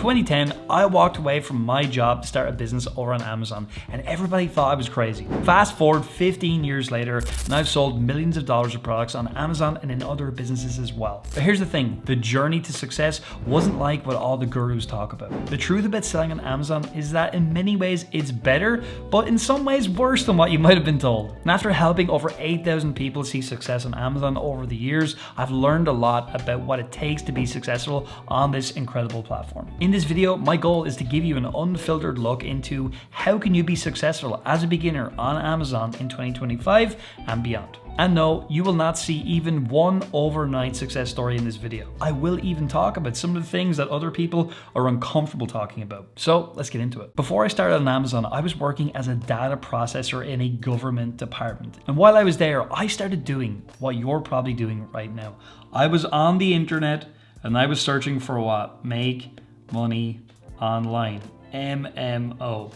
2010, I walked away from my job to start a business over on Amazon, and everybody thought I was crazy. Fast forward 15 years later, and I've sold millions of dollars of products on Amazon and in other businesses as well. But here's the thing, the journey to success wasn't like what all the gurus talk about. The truth about selling on Amazon is that in many ways it's better, but in some ways worse than what you might have been told. And after helping over 8,000 people see success on Amazon over the years, I've learned a lot about what it takes to be successful on this incredible platform. In this video, my goal is to give you an unfiltered look into how can you be successful as a beginner on Amazon in 2025 and beyond. And no, you will not see even one overnight success story in this video. I will even talk about some of the things that other people are uncomfortable talking about. So let's get into it. Before I started on Amazon, I was working as a data processor in a government department. And while I was there, I started doing what you're probably doing right now. I was on the internet and I was searching for what? Make money online. MMO.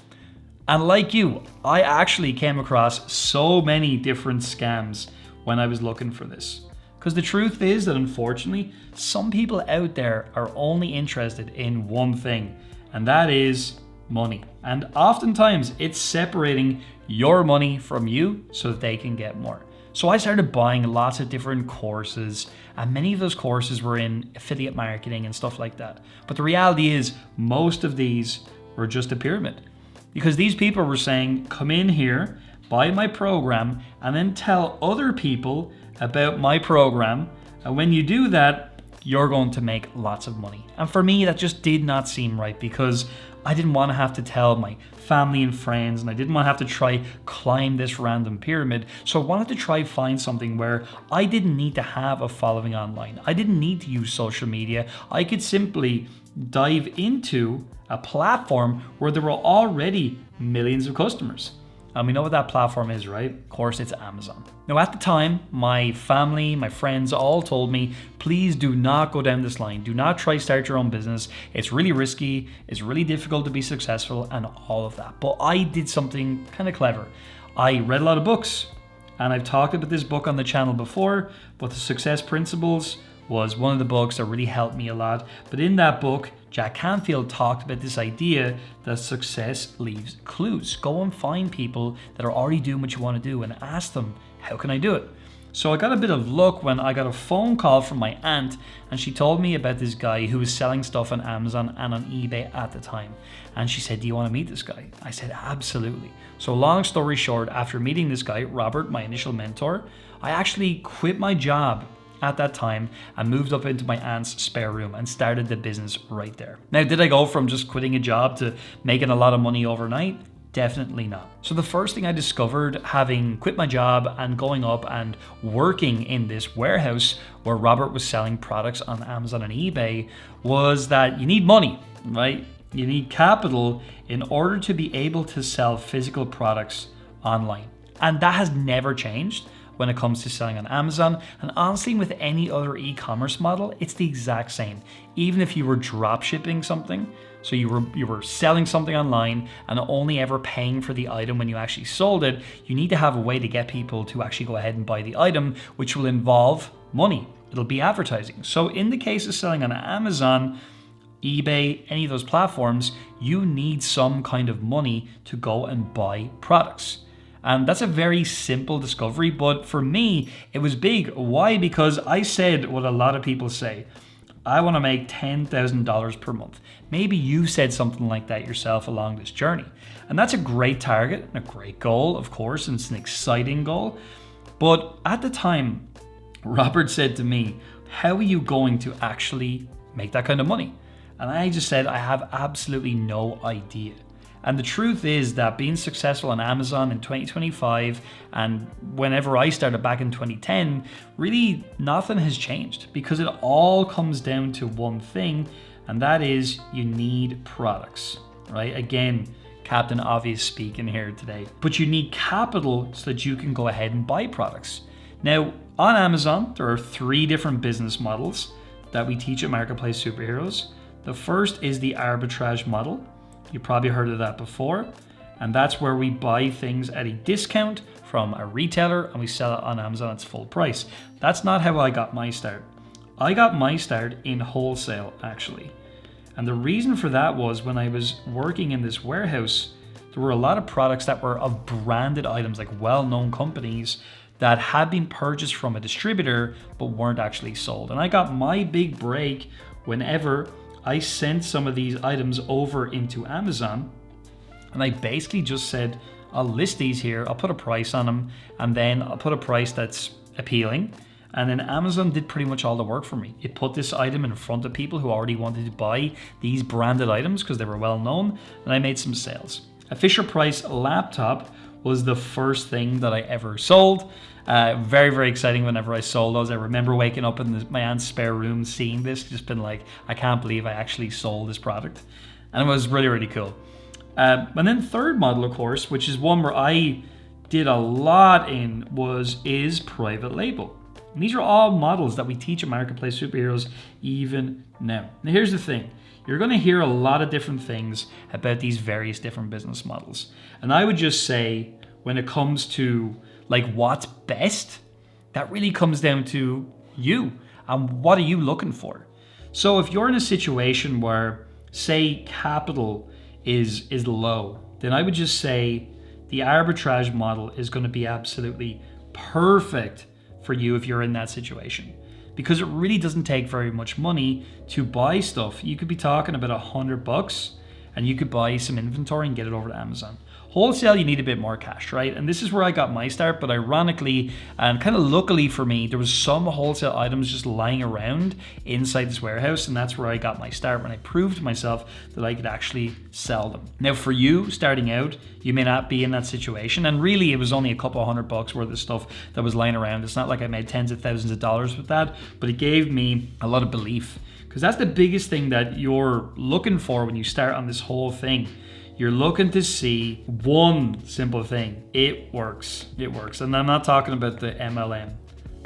And like you, I actually came across so many different scams when I was looking for this. Because the truth is that unfortunately, some people out there are only interested in one thing, and that is money. And oftentimes it's separating your money from you so that they can get more. So I started buying lots of different courses, and many of those courses were in affiliate marketing and stuff like that. But the reality is most of these were just a pyramid. Because these people were saying, come in here, buy my program, and then tell other people about my program. And when you do that, you're going to make lots of money. And for me, that just did not seem right because I didn't want to have to tell my family and friends, and I didn't want to have to try climb this random pyramid. So I wanted to try find something where I didn't need to have a following online. I didn't need to use social media. I could simply dive into a platform where there were already millions of customers. And we know what that platform is, right? Of course, it's Amazon. Now, at the time, my family, my friends all told me, please do not go down this line. Do not try start your own business. It's really risky. It's really difficult to be successful and all of that. But I did something kind of clever. I read a lot of books, and I've talked about this book on the channel before, but The Success Principles was one of the books that really helped me a lot. But in that book, Jack Canfield talked about this idea that success leaves clues. Go and find people that are already doing what you want to do and ask them, how can I do it? So I got a bit of luck when I got a phone call from my aunt, and she told me about this guy who was selling stuff on Amazon and on eBay at the time. And she said, do you want to meet this guy? I said, absolutely. So long story short, after meeting this guy, Robert, my initial mentor, I actually quit my job at that time and moved up into my aunt's spare room and started the business right there. Now, did I go from just quitting a job to making a lot of money overnight? Definitely not. So the first thing I discovered, having quit my job and going up and working in this warehouse where Robert was selling products on Amazon and eBay, was that you need money, right? You need capital in order to be able to sell physical products online. And that has never changed when it comes to selling on Amazon. And honestly, with any other e-commerce model, it's the exact same. Even if you were drop shipping something, so you were selling something online and only ever paying for the item when you actually sold it, you need to have a way to get people to actually go ahead and buy the item, which will involve money. It'll be advertising. So in the case of selling on Amazon, eBay, any of those platforms, you need some kind of money to go and buy products. And that's a very simple discovery, but for me, it was big. Why? Because I said what a lot of people say. I want to make $10,000 per month. Maybe you said something like that yourself along this journey. And that's a great target and a great goal, of course, and it's an exciting goal. But at the time, Robert said to me, how are you going to actually make that kind of money? And I just said, I have absolutely no idea. And the truth is that being successful on Amazon in 2025 and whenever I started back in 2010, really nothing has changed because it all comes down to one thing, and that is you need products, right? Again, Captain Obvious speaking here today, but you need capital so that you can go ahead and buy products. Now, on Amazon, there are 3 different business models that we teach at Marketplace Superheroes. The first is the arbitrage model. You probably heard of that before. And that's where we buy things at a discount from a retailer and we sell it on Amazon at its full price. That's not how I got my start. I got my start in wholesale, actually. And the reason for that was when I was working in this warehouse, there were a lot of products that were of branded items, like well-known companies that had been purchased from a distributor but weren't actually sold. And I got my big break whenever I sent some of these items over into Amazon, and I basically just said, I'll list these here, I'll put a price on them, and then I'll put a price that's appealing. And then Amazon did pretty much all the work for me. It put this item in front of people who already wanted to buy these branded items because they were well known, and I made some sales. A Fisher-Price laptop was the first thing that I ever sold. Very, very exciting whenever I sold those. I remember waking up in my aunt's spare room, seeing this, just been like, I can't believe I actually sold this product. And it was really, really cool. And then third model, of course, which is one where I did a lot in, is private label. And these are all models that we teach at Marketplace Superheroes even now. Now here's the thing. You're going to hear a lot of different things about these various different business models. And I would just say, when it comes to like what's best, that really comes down to you and what are you looking for. So if you're in a situation where, say, capital is low, then I would just say the arbitrage model is going to be absolutely perfect for you if you're in that situation, because it really doesn't take very much money to buy stuff. You could be talking about $100 and you could buy some inventory and get it over to Amazon. Wholesale, you need a bit more cash, right? And this is where I got my start, but ironically and kind of luckily for me, there was some wholesale items just lying around inside this warehouse, and that's where I got my start, when I proved to myself that I could actually sell them. Now for you starting out, you may not be in that situation, and really it was only a couple $100 worth of stuff that was lying around. It's not like I made tens of thousands of dollars with that, but it gave me a lot of belief, because that's the biggest thing that you're looking for when you start on this whole thing. You're looking to see one simple thing. It works. It works. And I'm not talking about the MLM.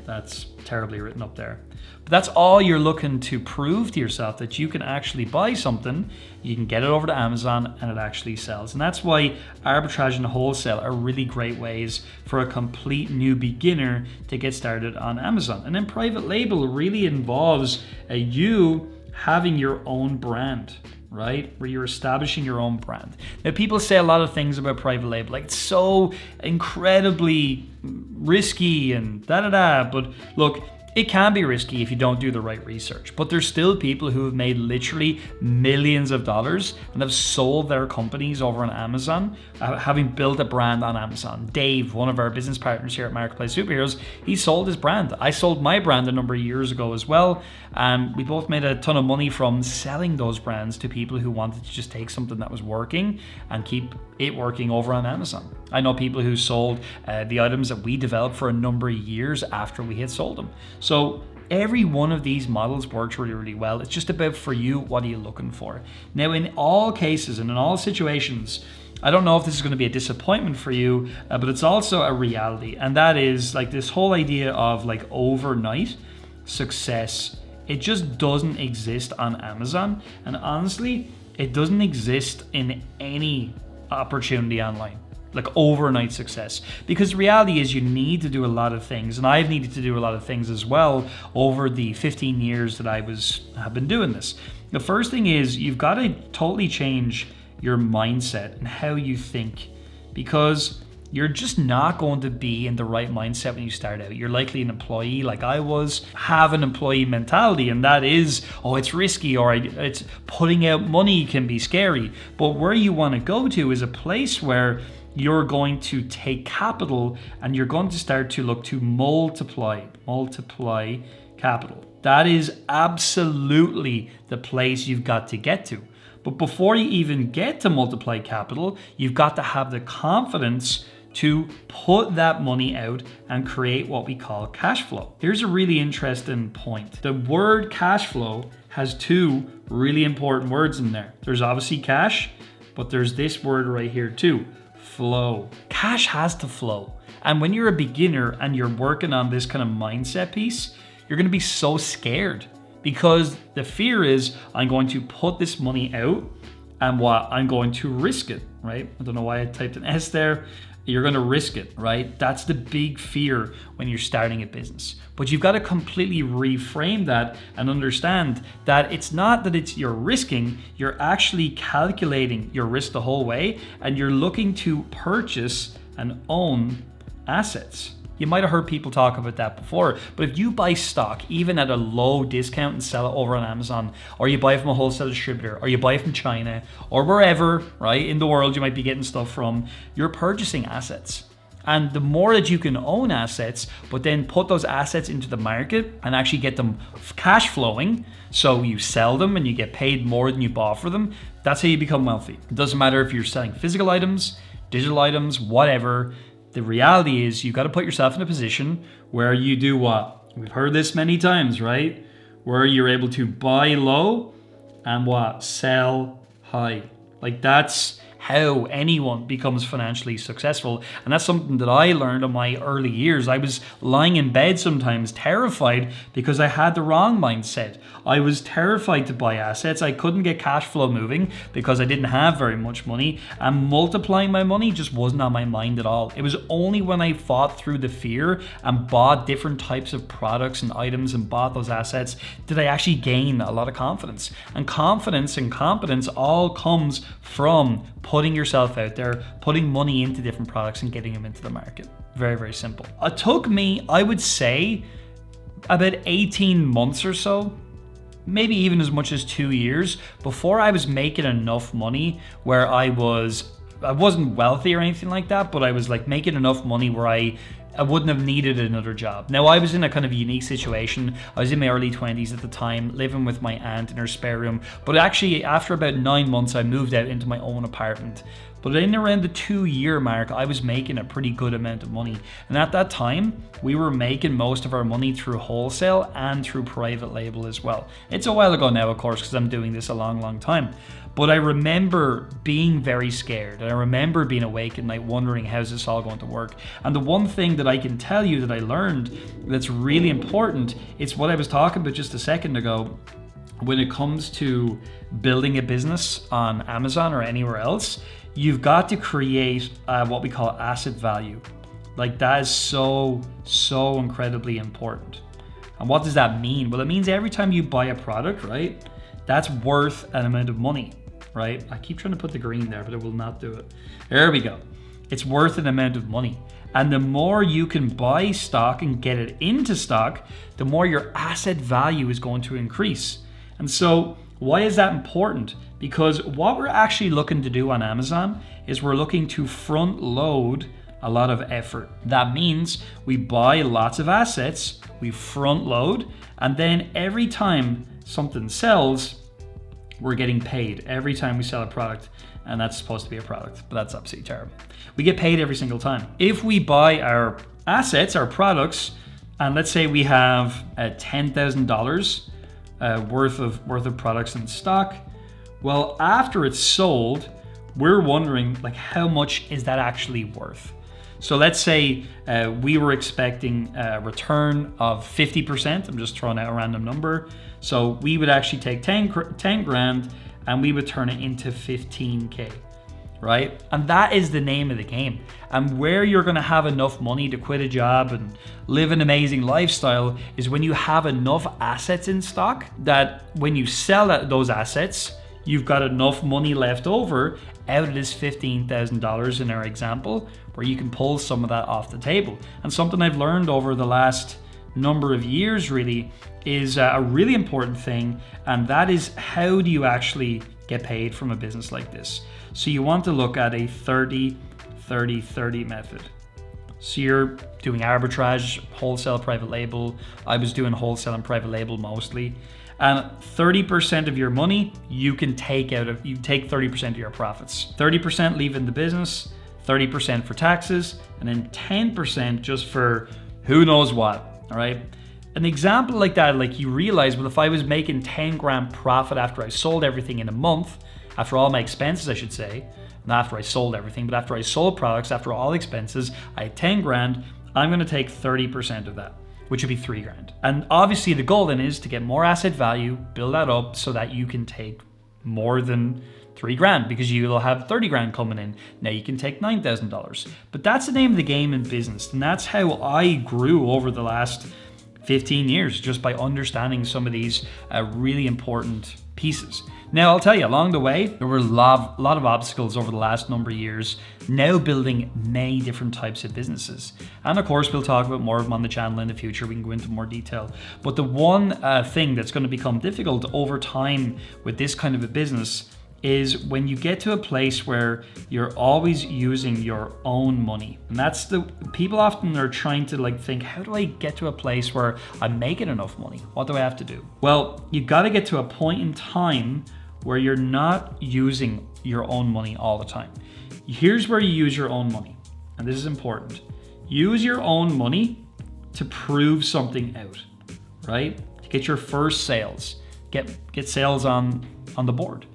That's terribly written up there. But that's all you're looking to prove to yourself, that you can actually buy something, you can get it over to Amazon, and it actually sells. And that's why arbitrage and wholesale are really great ways for a complete new beginner to get started on Amazon. And then private label really involves you having your own brand, right? Where you're establishing your own brand. Now, people say a lot of things about private label, like it's so incredibly risky and da-da-da, but look, it can be risky if you don't do the right research, but there's still people who have made literally millions of dollars and have sold their companies over on Amazon, having built a brand on Amazon. Dave, one of our business partners here at Marketplace Superheroes, he sold his brand. I sold my brand a number of years ago as well, and we both made a ton of money from selling those brands to people who wanted to just take something that was working and keep it working over on Amazon. I know people who sold the items that we developed for a number of years after we had sold them. So every one of these models works really, really well. It's just about, for you, what are you looking for? Now, in all cases and in all situations, I don't know if this is going to be a disappointment for you, but it's also a reality. And that is like this whole idea of like overnight success. It just doesn't exist on Amazon. And honestly, it doesn't exist in any opportunity online, like overnight success, because the reality is you need to do a lot of things, and I've needed to do a lot of things as well over the 15 years that have been doing this. The first thing is you've got to totally change your mindset and how you think, because you're just not going to be in the right mindset when you start out. You're likely an employee like I was, have an employee mentality, and that is, oh, it's risky, or it's putting out money can be scary. But where you want to go to is a place where you're going to take capital and you're going to start to look to multiply capital. That is absolutely the place you've got to get to. But before you even get to multiply capital, you've got to have the confidence to put that money out and create what we call cash flow. Here's a really interesting point. The word cash flow has two really important words in there. There's obviously cash, but there's this word right here too, flow. Cash has to flow. And when you're a beginner and you're working on this kind of mindset piece, you're going to be so scared, because the fear is, I'm going to put this money out and I'm going to risk it, right? I don't know why I typed an S there. you're going to risk it, right? That's the big fear when you're starting a business. But you've got to completely reframe that and understand that it's not that you're risking, you're actually calculating your risk the whole way, and you're looking to purchase and own assets. You might have heard people talk about that before, but if you buy stock, even at a low discount, and sell it over on Amazon, or you buy it from a wholesale distributor, or you buy it from China, or wherever, right, in the world you might be getting stuff from, you're purchasing assets. And the more that you can own assets, but then put those assets into the market and actually get them cash flowing, so you sell them and you get paid more than you bought for them, that's how you become wealthy. It doesn't matter if you're selling physical items, digital items, whatever. The reality is you've got to put yourself in a position where you do what? We've heard this many times, right? Where you're able to buy low and what? Sell high. Like that's how anyone becomes financially successful. And that's something that I learned in my early years. I was lying in bed sometimes terrified because I had the wrong mindset. I was terrified to buy assets. I couldn't get cash flow moving because I didn't have very much money, and multiplying my money just wasn't on my mind at all. It was only when I fought through the fear and bought different types of products and items and bought those assets did I actually gain a lot of confidence. And confidence and competence all comes from putting yourself out there, putting money into different products and getting them into the market. Very, very simple. It took me, I would say, about 18 months or so, maybe even as much as 2 years, before I was making enough money where I wasn't wealthy or anything like that, but I was like making enough money where I wouldn't have needed another job. Now, I was in a kind of unique situation. I was in my early 20s at the time, living with my aunt in her spare room. But actually, after about 9 months, I moved out into my own apartment. But in around the 2-year mark, I was making a pretty good amount of money. And at that time, we were making most of our money through wholesale and through private label as well. It's a while ago now, of course, because I'm doing this a long, long time. But I remember being very scared. And I remember being awake at night wondering, how's this all going to work? And the one thing that I can tell you that I learned that's really important, it's what I was talking about just a second ago. When it comes to building a business on Amazon or anywhere else, you've got to create what we call asset value. Like that is so incredibly important. And what does that mean? Well, it means every time you buy a product, right, that's worth an amount of money, right? I keep trying to put the green there, but it will not do it. There we go. It's worth an amount of money. And the more you can buy stock and get it into stock, the more your asset value is going to increase. And so why is that important? Because what we're actually looking to do on Amazon is we're looking to front load a lot of effort. That means we buy lots of assets, we front load, and then every time something sells, we're getting paid every time we sell a product. And that's supposed to be a product, but that's absolutely terrible. We get paid every single time. If we buy our assets, our products, and let's say we have $10,000 worth of products in stock, well, after it's sold, we're wondering like how much is that actually worth? So let's say we were expecting a return of 50%. I'm just throwing out a random number. So we would actually take 10 grand and we would turn it into 15K, right? And that is the name of the game. And where you're gonna have enough money to quit a job and live an amazing lifestyle is when you have enough assets in stock that when you sell those assets, you've got enough money left over out of this $15,000 in our example, where you can pull some of that off the table. And something I've learned over the last number of years really is a really important thing, and that is how do you actually get paid from a business like this? So you want to look at a 30-30-30 method. So you're doing arbitrage, wholesale, private label. I was doing wholesale and private label mostly. And 30% of your money you can take you take 30% of your profits. 30% leave in the business, 30% for taxes, and then 10% just for who knows what, all right? An example like that, like you realize, well, if I was making 10 grand profit after I sold everything in a month, after all my expenses, I should say, not after I sold everything, but after I sold products, after all expenses, I had 10 grand, I'm gonna take 30% of that, which would be 3 grand. And obviously the goal then is to get more asset value, build that up so that you can take more than 3 grand because you'll have 30 grand coming in. Now you can take $9,000. But that's the name of the game in business. And that's how I grew over the last 15 years, just by understanding some of these really important pieces. Now, I'll tell you, along the way, there were a lot of obstacles over the last number of years, now building many different types of businesses. And of course, we'll talk about more of them on the channel in the future. We can go into more detail. But the one thing that's going to become difficult over time with this kind of a business is when you get to a place where you're always using your own money. And that's people often are trying to like think, how do I get to a place where I'm making enough money? What do I have to do? Well, you've got to get to a point in time where you're not using your own money all the time. Here's where you use your own money. And this is important. Use your own money to prove something out, right? To get your first sales, get sales on the board.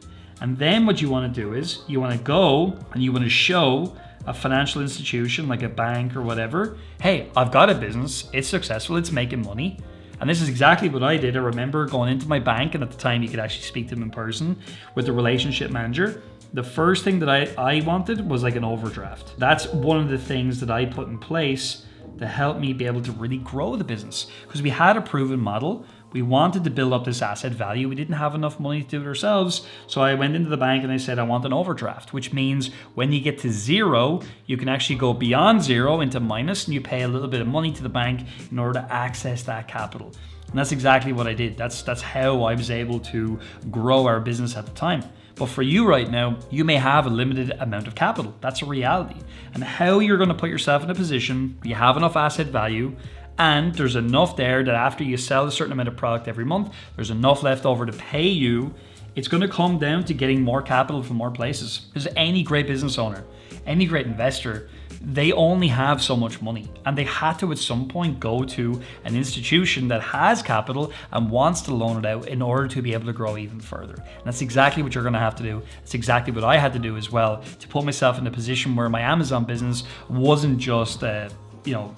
And then what you want to do is you want to go and you want to show a financial institution like a bank or whatever, hey, I've got a business, it's successful, it's making money. And this is exactly what I did. I remember going into my bank, and at the time you could actually speak to them in person with the relationship manager. The first thing that I wanted was like an overdraft. That's one of the things that I put in place to help me be able to really grow the business, because we had a proven model. We wanted to build up this asset value. We didn't have enough money to do it ourselves. So I went into the bank and I said, I want an overdraft, which means when you get to zero, you can actually go beyond zero into minus, and you pay a little bit of money to the bank in order to access that capital. And that's exactly what I did. That's how I was able to grow our business at the time. But for you right now, you may have a limited amount of capital. That's a reality. And how you're going to put yourself in a position where you have enough asset value, and there's enough there that after you sell a certain amount of product every month, there's enough left over to pay you. It's going to come down to getting more capital from more places. Because any great business owner, any great investor, they only have so much money, and they had to at some point go to an institution that has capital and wants to loan it out in order to be able to grow even further. And that's exactly what you're going to have to do. It's exactly what I had to do as well to put myself in a position where my Amazon business wasn't just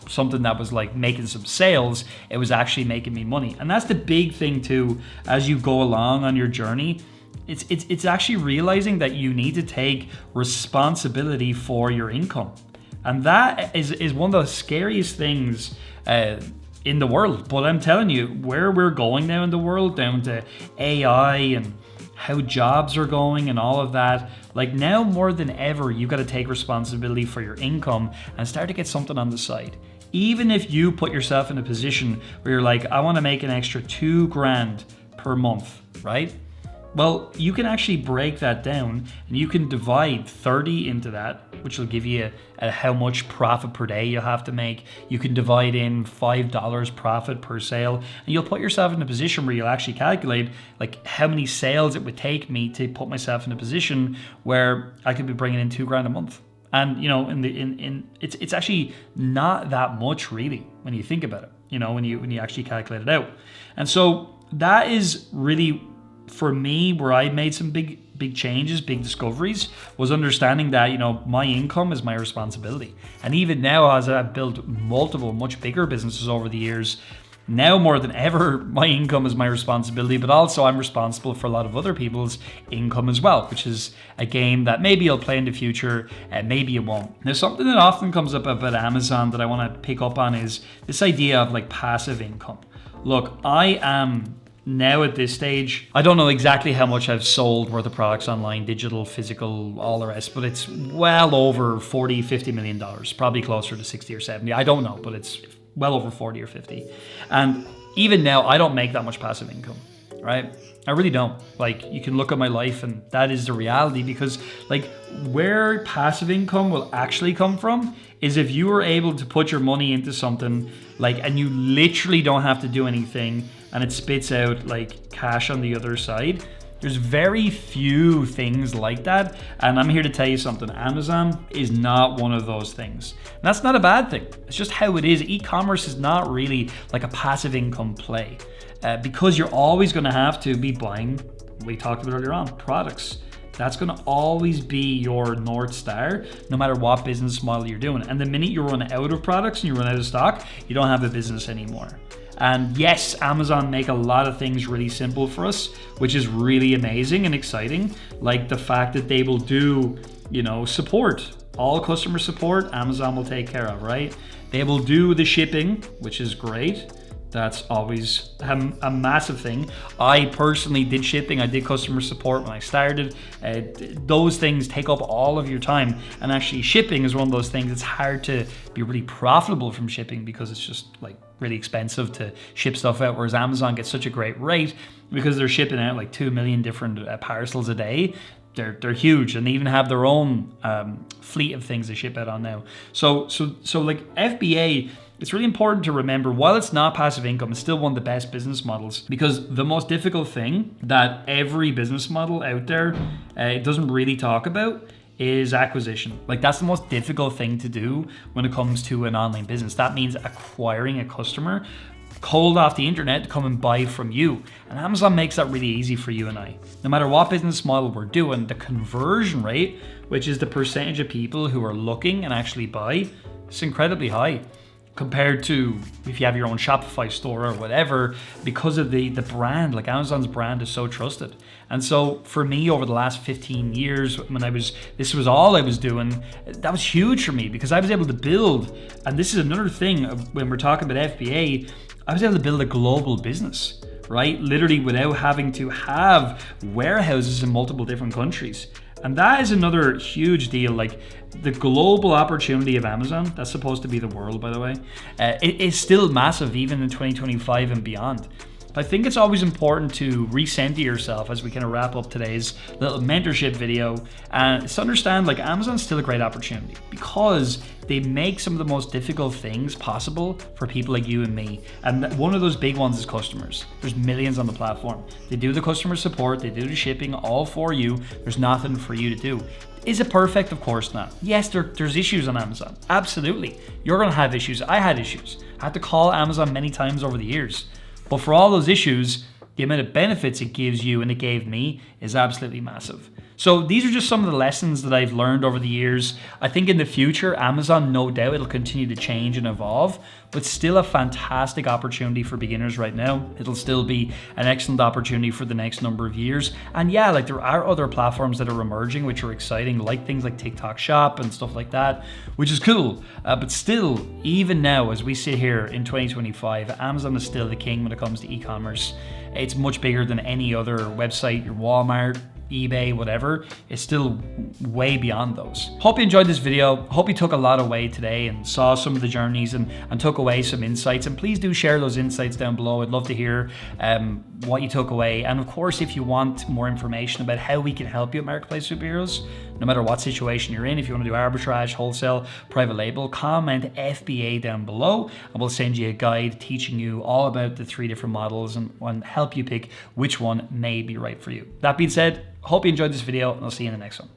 something that was like making some sales. It was actually making me money. And that's the big thing too, as you go along on your journey. It's actually realizing that you need to take responsibility for your income. And that is one of the scariest things in the world. But I'm telling you, where we're going now in the world, down to AI and how jobs are going and all of that, like now more than ever, you've got to take responsibility for your income and start to get something on the side. Even if you put yourself in a position where you're like, I want to make an extra 2 grand per month, right? Well, you can actually break that down, and you can divide 30 into that, which will give you how much profit per day you have to make. You can divide in $5 profit per sale, and you'll put yourself in a position where you'll actually calculate like how many sales it would take me to put myself in a position where I could be bringing in 2 grand a month. And it's actually not that much really when you think about it. When you actually calculate it out. And so that is really, for me, where I made some big changes, big discoveries, was understanding that, my income is my responsibility. And even now, as I've built multiple, much bigger businesses over the years, now more than ever, my income is my responsibility, but also I'm responsible for a lot of other people's income as well, which is a game that maybe you'll play in the future and maybe you won't. Now, something that often comes up about Amazon that I want to pick up on is this idea of like passive income. Look, I am now at this stage, I don't know exactly how much I've sold worth of products online, digital, physical, all the rest, but it's well over $40-50 million, probably closer to 60 or 70. I don't know, but it's well over 40 or 50. And even now, I don't make that much passive income, right? I really don't. Like, you can look at my life and that is the reality, because like where passive income will actually come from is if you are able to put your money into something like, and you literally don't have to do anything and it spits out like cash on the other side. There's very few things like that. And I'm here to tell you something. Amazon is not one of those things. And that's not a bad thing. It's just how it is. E-commerce is not really like a passive income play because you're always going to have to be buying, we talked about earlier on, products. That's going to always be your North Star, no matter what business model you're doing. And the minute you run out of products and you run out of stock, you don't have a business anymore. And yes, Amazon make a lot of things really simple for us, which is really amazing and exciting. Like the fact that they will do, support. All customer support, Amazon will take care of, right? They will do the shipping, which is great. That's always a massive thing. I personally did shipping. I did customer support when I started. Those things take up all of your time. And actually shipping is one of those things. It's hard to be really profitable from shipping because it's just like really expensive to ship stuff out. Whereas Amazon gets such a great rate because they're shipping out like 2 million different parcels a day. They're huge, and they even have their own fleet of things they ship out on now. So like FBA, it's really important to remember, while it's not passive income, it's still one of the best business models, because the most difficult thing that every business model out there doesn't really talk about is acquisition. Like that's the most difficult thing to do when it comes to an online business. That means acquiring a customer cold off the internet to come and buy from you. And Amazon makes that really easy for you and I. No matter what business model we're doing, the conversion rate, which is the percentage of people who are looking and actually buy, it's incredibly high compared to if you have your own Shopify store or whatever, because of the brand. Like Amazon's brand is so trusted. And so for me, over the last 15 years, when this was all I was doing, that was huge for me because I was able to build, and this is another thing when we're talking about FBA, I was able to build a global business, right? Literally without having to have warehouses in multiple different countries. And that is another huge deal. Like the global opportunity of Amazon, that's supposed to be the world, by the way, it is still massive even in 2025 and beyond. But I think it's always important to recenter yourself as we kind of wrap up today's little mentorship video, and it's to understand like Amazon's still a great opportunity because they make some of the most difficult things possible for people like you and me. And one of those big ones is customers. There's millions on the platform. They do the customer support, they do the shipping all for you. There's nothing for you to do. Is it perfect? Of course not. Yes, there's issues on Amazon. Absolutely. You're gonna have issues. I had issues. I had to call Amazon many times over the years. But for all those issues, the amount of benefits it gives you and it gave me is absolutely massive. So these are just some of the lessons that I've learned over the years. I think in the future, Amazon, no doubt, it'll continue to change and evolve, but still a fantastic opportunity for beginners right now. It'll still be an excellent opportunity for the next number of years. And yeah, like there are other platforms that are emerging, which are exciting, like things like TikTok Shop and stuff like that, which is cool. But still, even now, as we sit here in 2025, Amazon is still the king when it comes to e-commerce. It's much bigger than any other website, your Walmart, eBay, whatever. It's still way beyond those. Hope you enjoyed this video. Hope you took a lot away today and saw some of the journeys and took away some insights. And please do share those insights down below. I'd love to hear what you took away. And of course, if you want more information about how we can help you at Marketplace Superheroes, no matter what situation you're in, if you want to do arbitrage, wholesale, private label, comment FBA down below and we'll send you a guide teaching you all about the 3 different models and help you pick which one may be right for you. That being said, hope you enjoyed this video and I'll see you in the next one.